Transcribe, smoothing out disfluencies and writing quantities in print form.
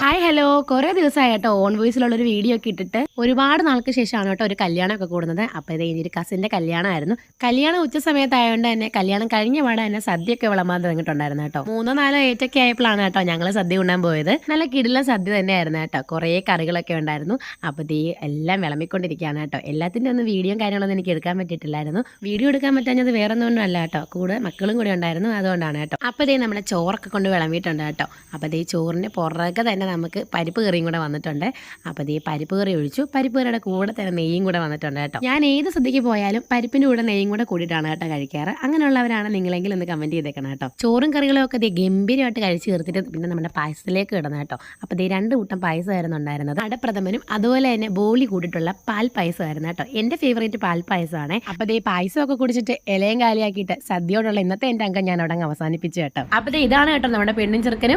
Hi hello കുറേ ദിവസമായി കേട്ടോ ഓൺ വോയിസിലുള്ളൊരു വീഡിയോ ഒക്കെ ഇട്ടിട്ട് ഒരുപാട് നാൾക്ക് ശേഷമാണ് കേട്ടോ ഒരു കല്യാണമൊക്കെ കൂടുന്നത്. അപ്പോൾ ഇത് ഒരു കസിൻ്റെ കല്യാണമായിരുന്നു. കല്യാണം ഉച്ച സമയത്തായതുകൊണ്ട് തന്നെ കല്യാണം കഴിഞ്ഞ പാടെ തന്നെ സദ്യയൊക്കെ വിളമ്പാൻ തുടങ്ങിയിട്ടുണ്ടായിരുന്നു കേട്ടോ. 3-4 ഏറ്റൊക്കെ ആയപ്പോഴാണ് കേട്ടോ ഞങ്ങൾ സദ്യ കൊണ്ടാൻ പോയത്. നല്ല കിടില സദ്യ തന്നെയായിരുന്നു കേട്ടോ. കുറേ കറികളൊക്കെ ഉണ്ടായിരുന്നു. അപ്പോൾ ഈ എല്ലാം വിളമ്പിക്കൊണ്ടിരിക്കുകയാണ് കേട്ടോ. എല്ലാത്തിൻ്റെ ഒന്നും വീഡിയോയും കാര്യങ്ങളൊന്നും എനിക്ക് എടുക്കാൻ പറ്റിയിട്ടില്ലായിരുന്നു. വീഡിയോ എടുക്കാൻ പറ്റാഞ്ഞത് വേറെ ഒന്നും അല്ല കേട്ടോ, കൂടെ മക്കളും കൂടെ ഉണ്ടായിരുന്നു, അതുകൊണ്ടാണ് കേട്ടോ. അപ്പോൾ നമ്മുടെ ചോറൊക്കെ കൊണ്ട് വിളമ്പിയിട്ടുണ്ട് കേട്ടോ. അപ്പോൾ ചോറിന് പുറകെ തന്നെ നമുക്ക് പരിപ്പ് കറിയും കൂടെ വന്നിട്ടുണ്ട്. അപ്പോൾ പരിപ്പ് കറി ഒഴിച്ചു. പരിപ്പ് കറിയുടെ കൂടെ തന്നെ നെയ്യും കൂടെ വന്നിട്ടുണ്ട് കേട്ടോ. ഞാൻ ഏത് സദ്യക്ക് പോയാലും പരിപ്പിൻ്റെ കൂടെ നെയ്യും കൂടെ കൂടിയിട്ടാണ് കേട്ടോ കഴിക്കാറ്. അങ്ങനെയുള്ളവരാണ് നിങ്ങളെങ്കിൽ ഒന്ന് കമൻറ്റ് ചെയ്തേക്കണം കേട്ടോ. ചോറും കറികളും ഒക്കെ ഗംഭീരമായിട്ട് കഴിച്ച് തീർത്തിട്ട് പിന്നെ നമ്മുടെ പായസത്തിലേക്ക് കിടന്നു കേട്ടോ. അപ്പോൾ 2 കൂട്ടം പായസമായിരുന്നു ഉണ്ടായിരുന്നത്. അടപ്രഥമനും അതുപോലെ തന്നെ ബോളി കൂടിയിട്ടുള്ള പാൽ പായസമായിരുന്നു കേട്ടോ. എൻ്റെ ഫേവറേറ്റ് പാൽ പായസമാണ്. അപ്പോൾ പായസമൊക്കെ കുടിച്ചിട്ട് ഇലയും കാലിയാക്കിയിട്ട് സദ്യയോടുള്ള ഇന്നത്തെ എൻ്റെ അംഗം ഞാൻ അവിടെ അവസാനിപ്പിച്ചു കേട്ടോ. അപ്പോൾ ഇതാണ് കേട്ടോ നമ്മുടെ പെണ്ണും ചെറുക്കനും